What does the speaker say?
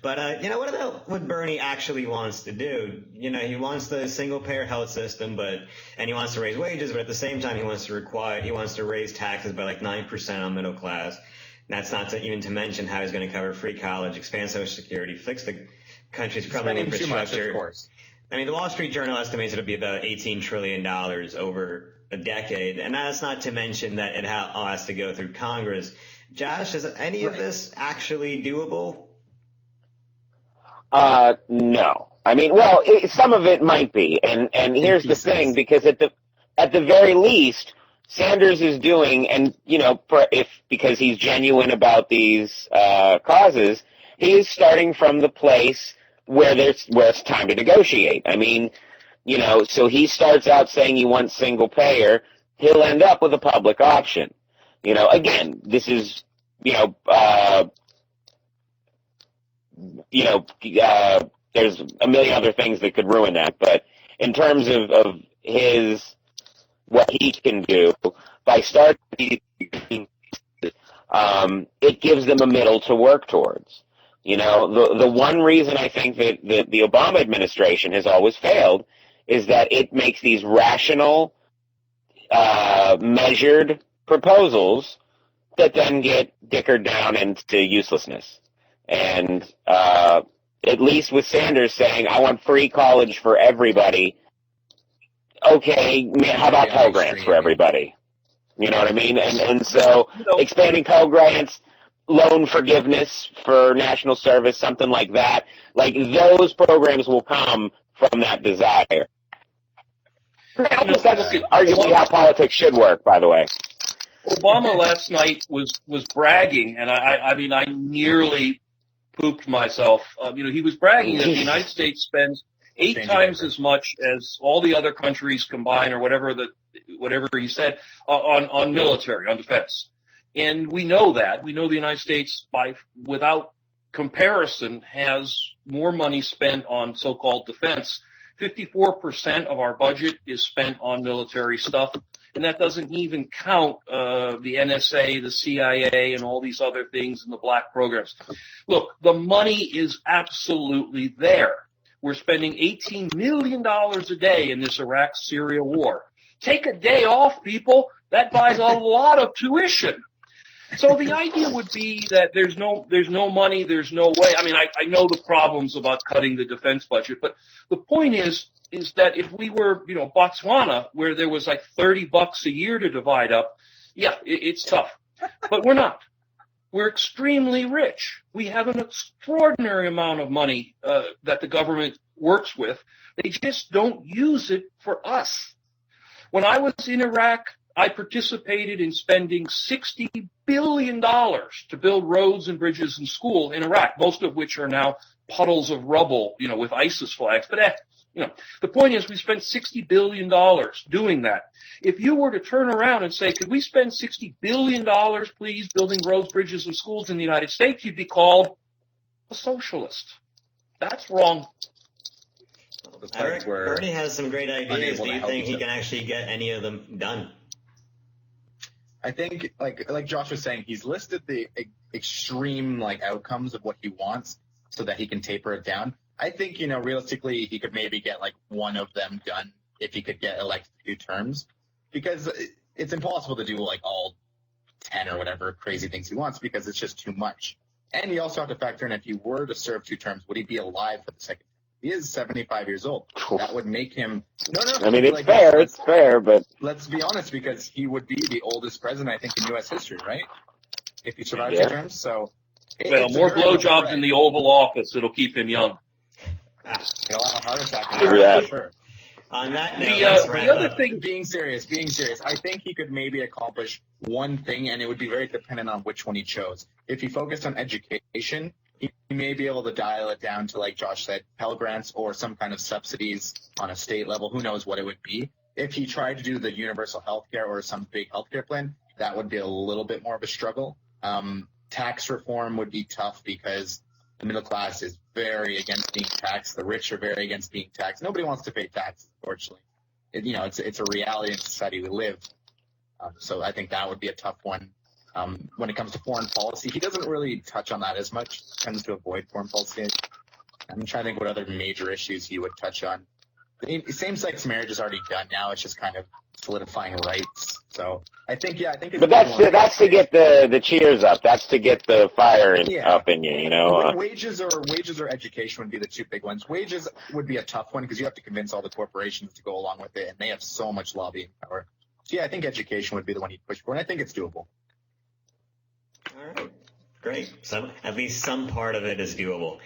But what about what Bernie actually wants to do? He wants the single-payer health system, and he wants to raise wages, but at the same time, he wants to raise taxes by like 9% on middle class. And that's not even to mention how he's going to cover free college, expand Social Security, fix the country's crumbling infrastructure. Too much, of course. I mean, the Wall Street Journal estimates it'll be about $18 trillion over a decade, and that's not to mention that it all has to go through Congress. Josh, is any of this actually doable? No. I mean, well, some of it might be, and here's the thing, because at the very least, Sanders is doing, and because he's genuine about these causes, he is starting from the place where it's time to negotiate. I mean, so he starts out saying he wants single payer, he'll end up with a public option. Again, this is there's a million other things that could ruin that. But in terms of what he can do by starting, it gives them a middle to work towards. The one reason I think that the Obama administration has always failed is that it makes these rational, measured proposals that then get dickered down into uselessness. And at least with Sanders saying, I want free college for everybody, okay, how about Pell Grants for everybody? You know what I mean? And so expanding Pell Grants, loan forgiveness for national service, something like that, like those programs will come from that desire. That's arguably how politics should work, by the way. Obama last night was bragging, and I mean, I nearly pooped myself. He was bragging that the United States spends 8 times as much as all the other countries combined, or whatever he said, on military, on defense. And we know that. We know the United States, without comparison, has more money spent on so-called defense. 54% of our budget is spent on military stuff. And that doesn't even count the NSA, the CIA, and all these other things in the black programs. Look, the money is absolutely there. We're spending $18 million a day in this Iraq-Syria war. Take a day off, people. That buys a lot of tuition. So the idea would be that there's no money, there's no way. I mean, I know the problems about cutting the defense budget, but the point is that if we were, Botswana, where there was like $30 a year to divide up, yeah, it's tough. But we're not. We're extremely rich. We have an extraordinary amount of money that the government works with. They just don't use it for us. When I was in Iraq, I participated in spending $60 billion to build roads and bridges and schools in Iraq, most of which are now puddles of rubble, with ISIS flags. But the point is we spent $60 billion doing that. If you were to turn around and say, could we spend $60 billion, please, building roads, bridges, and schools in the United States, you'd be called a socialist. That's wrong. Eric, Bernie has some great ideas. Do you think he can actually get any of them done? I think, like Josh was saying, he's listed the extreme outcomes of what he wants so that he can taper it down. I think, realistically, he could maybe get one of them done if he could get elected 2 terms, because it's impossible to do all 10 or whatever crazy things he wants, because it's just too much. And you also have to factor in, if he were to serve 2 terms, would he be alive for the second? He is 75 years old. That would make him. No. I mean, it's fair, but let's be honest, because he would be the oldest president, I think, in U.S. history, right? If he survives 2 terms. So, more blowjobs in the Oval Office, it'll keep him young. He'll have a heart attack. For sure. On that note, the other thing, being serious, I think he could maybe accomplish one thing, and it would be very dependent on which one he chose. If he focused on education, he may be able to dial it down to, like Josh said, Pell Grants or some kind of subsidies on a state level. Who knows what it would be. If he tried to do the universal health care or some big healthcare plan, that would be a little bit more of a struggle. Tax reform would be tough because the middle class is very against being taxed. The rich are very against being taxed. Nobody wants to pay taxes, unfortunately. It's a reality in society we live. So I think that would be a tough one. When it comes to foreign policy, he doesn't really touch on that as much. Tends to avoid foreign policy. I'm trying to think what other major issues he would touch on. Same-sex marriage is already done now. It's just kind of solidifying rights. So I think. But that's to get the cheers up. That's to get the fire up in you. You know. Wages or education would be the two big ones. Wages would be a tough one because you have to convince all the corporations to go along with it, and they have so much lobbying power. So yeah, I think education would be the one he'd push for, and I think it's doable. All right, great. So at least some part of it is doable.